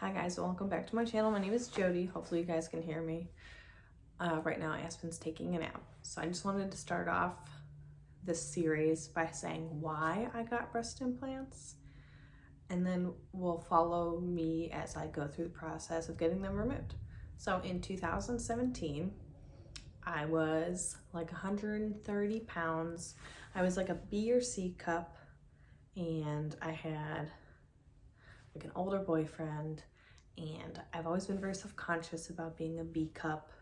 Hi guys, welcome back to my channel. My name is Jody. Hopefully you guys can hear me. Right now Aspen's taking a nap. So I just wanted to start off this series by saying why I got breast implants, and then we'll follow me as I go through the process of getting them removed. So in 2017, I was like 130 pounds. I was like a B or C cup, and I had like an older boyfriend, and I've always been very self-conscious about being a B cup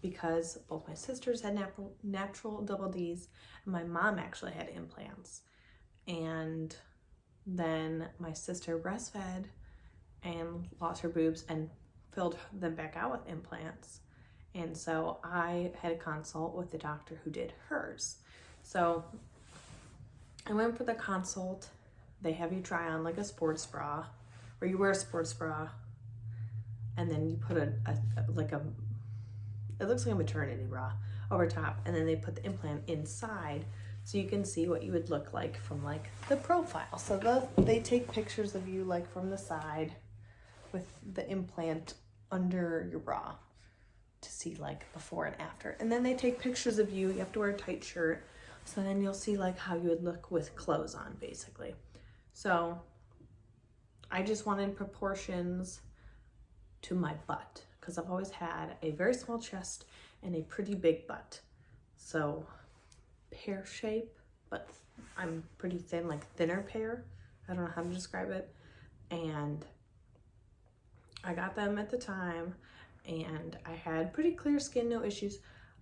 because both my sisters had natural double Ds and my mom actually had implants. And then my sister breastfed and lost her boobs and filled them back out with implants. And so I had a consult with the doctor who did hers. So I went for the consult. They have you try on like a sports bra, or you wear a sports bra, and then you put it looks like a maternity bra over top, and then they put the implant inside so you can see what you would look like from like the profile. So they take pictures of you like from the side with the implant under your bra to see like before and after. And then they take pictures of you. You have to wear a tight shirt. So then you'll see like how you would look with clothes on, basically. So I just wanted proportions to my butt because I've always had a very small chest and a pretty big butt. So pear shape, but I'm pretty thin, like thinner pear. I don't know how to describe it. And I got them at the time, and I had pretty clear skin, no issues,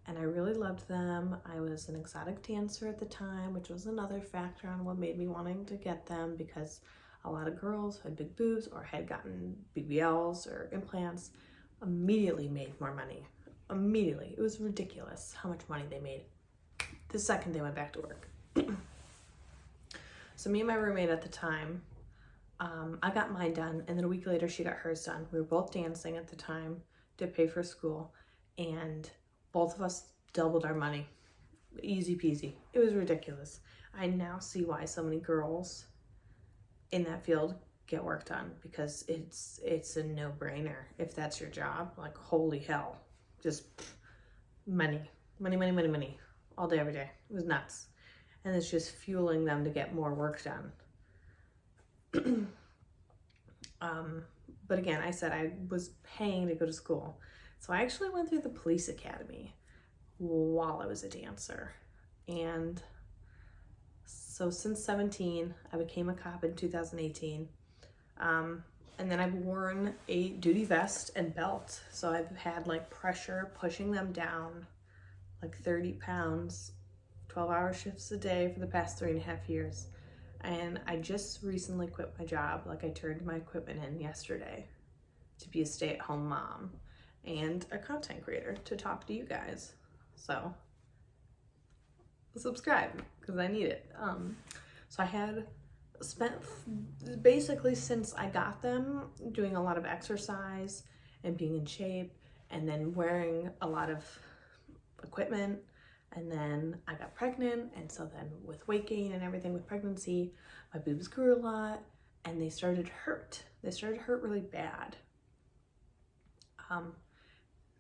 and I really loved them. I was an exotic dancer at the time, which was another factor on what made me wanting to get them, because a lot of girls who had big boobs or had gotten BBLs or implants immediately made more money. Immediately. It was ridiculous how much money they made the second they went back to work. So me and my roommate at the time, I got mine done, and then a week later she got hers done. We were both dancing at the time to pay for school, and both of us doubled our money. Easy peasy. It was ridiculous. I now see why so many girls in that field get work done, because it's a no-brainer. If that's your job, like holy hell, just money all day, every day. It was nuts. And it's just fueling them to get more work done. But again, I said I was paying to go to school. So I actually went through the police academy while I was a dancer. And so since 17, I became a cop in 2018. And then I've worn a duty vest and belt. So I've had like pressure pushing them down like 30 pounds, 12-hour shifts a day for the past 3.5 years. And I just recently quit my job. Like I turned my equipment in yesterday to be a stay-at-home mom and a content creator to talk to you guys. So subscribe because I need it. So I had spent basically since I got them doing a lot of exercise and being in shape, and then wearing a lot of equipment. And then I got pregnant, and so then with weight gain and everything with pregnancy, my boobs grew a lot, and they started to hurt. They started to hurt really bad.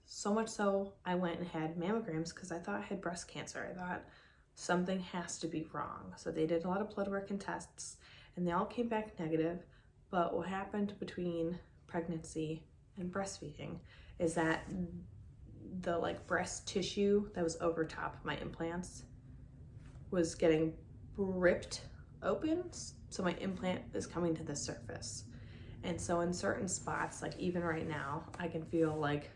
So much so I went and had mammograms because I thought I had breast cancer. I thought something has to be wrong. So they did a lot of blood work and tests, and they all came back negative. But what happened between pregnancy and breastfeeding is that the like breast tissue that was over top of my implants was getting ripped open, so my implant is coming to the surface. And so in certain spots, like even right now, I can feel like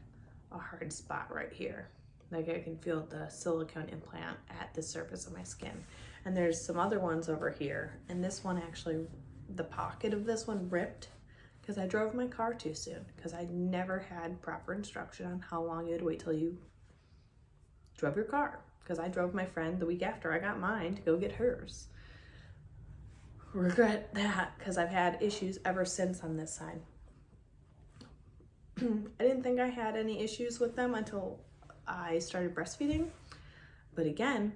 a hard spot right here. Like I can feel the silicone implant at the surface of my skin. And there's some other ones over here, and this one actually, the pocket of this one ripped because I drove my car too soon, because I never had proper instruction on how long you had to wait till you drove your car, because I drove my friend the week after I got mine to go get hers. Regret that, because I've had issues ever since on this side. I didn't think I had any issues with them until I started breastfeeding. But again,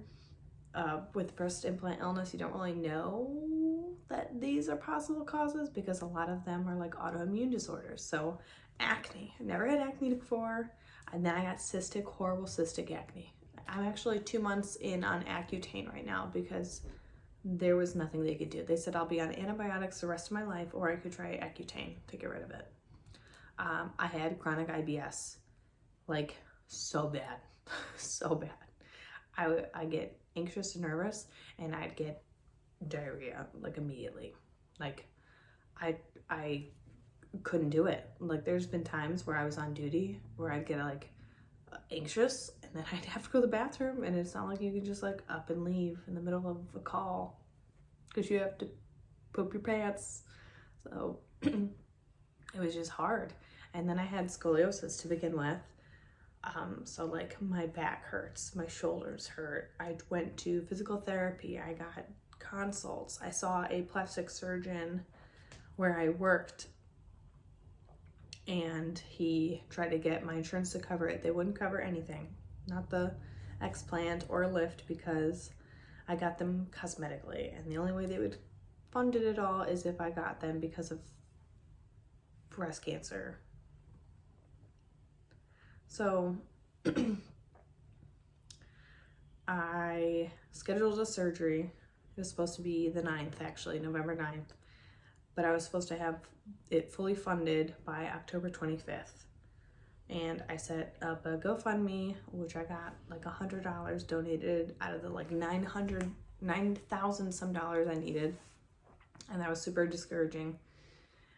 with breast implant illness, you don't really know that these are possible causes because a lot of them are like autoimmune disorders. So acne, I never had acne before, and then I got horrible cystic acne. I'm actually 2 months in on Accutane right now because there was nothing they could do. They said I'll be on antibiotics the rest of my life, or I could try Accutane to get rid of it. I had chronic IBS, like so bad, so bad. I get anxious and nervous, and I'd get diarrhea like immediately. Like I couldn't do it. Like there's been times where I was on duty where I'd get like anxious, and then I'd have to go to the bathroom, and it's not like you can just like up and leave in the middle of a call because you have to poop your pants. So it was just hard. And then I had scoliosis to begin with. So like my back hurts, my shoulders hurt. I went to physical therapy. I got consults. I saw a plastic surgeon where I worked, and he tried to get my insurance to cover it. They wouldn't cover anything, not the Explant or Lift, because I got them cosmetically, and the only way they would fund it at all is if I got them because of breast cancer. So I scheduled a surgery. It was supposed to be the 9th, actually, November 9th, but I was supposed to have it fully funded by October 25th. And I set up a GoFundMe, which I got like $100 donated out of the like 9,000 some dollars I needed. And that was super discouraging.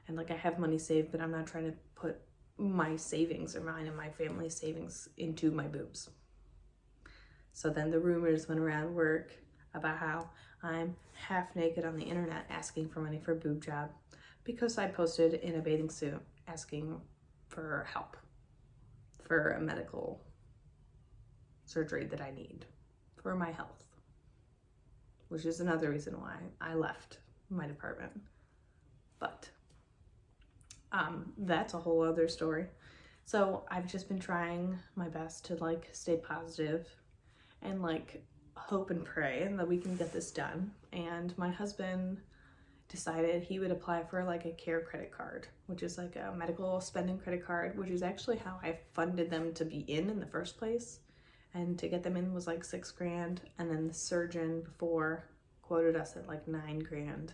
And like I have money saved, but I'm not trying to put my savings or mine and my family's savings into my boobs. So then the rumors went around work about how I'm half naked on the internet asking for money for a boob job because I posted in a bathing suit asking for help for a medical surgery that I need for my health, which is another reason why I left my department. But that's a whole other story. So I've just been trying my best to like stay positive and like hope and pray that we can get this done. And my husband decided he would apply for like a care credit card, which is like a medical spending credit card, which is actually how I funded them to be in the first place. And to get them in was like $6,000, and then the surgeon before quoted us at like $9,000.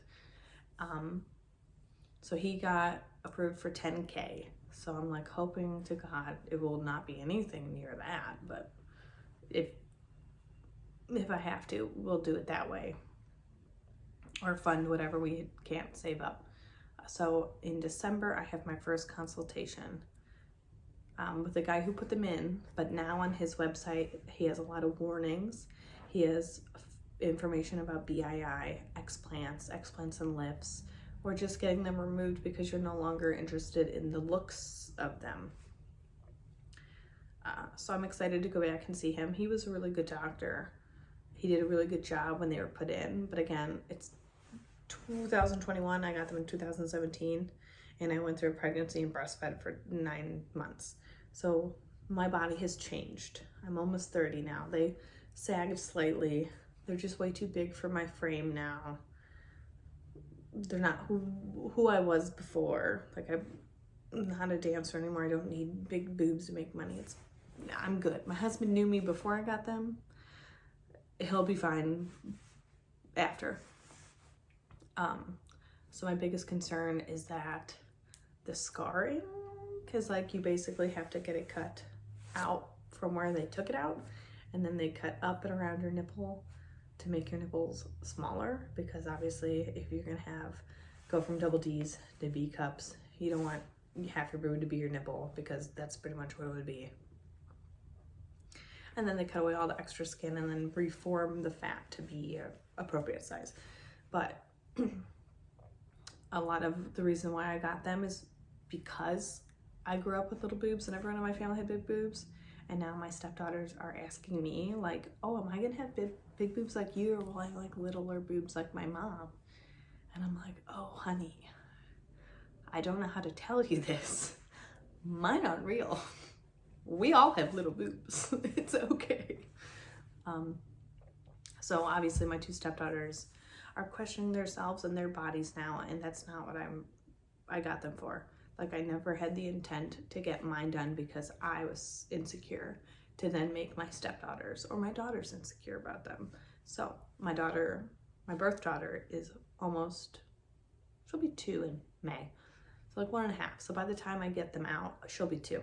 So he got approved for $10,000. So I'm like hoping to God it will not be anything near that, but if I have to, we'll do it that way, or fund whatever we can't save up. So in December, I have my first consultation with the guy who put them in, but now on his website, he has a lot of warnings. He has information about BII, explants and lifts. We're just getting them removed because you're no longer interested in the looks of them. So I'm excited to go back and see him. He was a really good doctor. He did a really good job when they were put in, but again, it's 2021, I got them in 2017, and I went through a pregnancy and breastfed for 9 months. So my body has changed. I'm almost 30 now. They sagged slightly. They're just way too big for my frame now. They're not who I was before. Like I'm not a dancer anymore. I don't need big boobs to make money. I'm good. My husband knew me before I got them. He'll be fine after. So my biggest concern is that the scarring, because like you basically have to get it cut out from where they took it out, and then they cut up and around your nipple to make your nipples smaller, because obviously if you're gonna go from double D's to B cups, you don't want half your boob to be your nipple, because that's pretty much what it would be. And then they cut away all the extra skin and then reform the fat to be appropriate size. But a lot of the reason why I got them is because I grew up with little boobs and everyone in my family had big boobs. And now my stepdaughters are asking me like, oh, am I gonna have big boobs like you, or will I like littler boobs like my mom? And I'm like, oh, honey, I don't know how to tell you this. Mine aren't real. We all have little boobs. It's okay. So obviously my two stepdaughters are questioning themselves and their bodies now, and that's not what I got them for. Like, I never had the intent to get mine done because I was insecure to then make my stepdaughters or my daughters insecure about them. So my birth daughter is she'll be 2 in May. So like 1.5. So by the time I get them out, she'll be 2.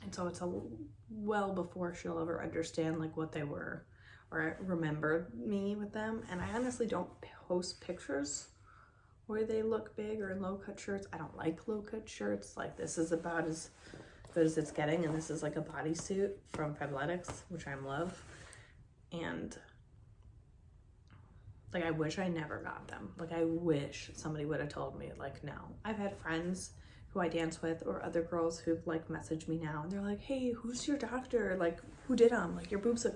And so it's well before she'll ever understand like what they were or remember me with them. And I honestly don't post pictures where they look big or in low-cut shirts. I don't like low-cut shirts. Like, this is about as good as it's getting, and this is like a bodysuit from Fabletics, which I love. And like, I wish I never got them. Like, I wish somebody would have told me, like, no. I've had friends who I dance with or other girls who've like messaged me now and they're like, hey, who's your doctor? Like, who did them? Like, your boobs look great.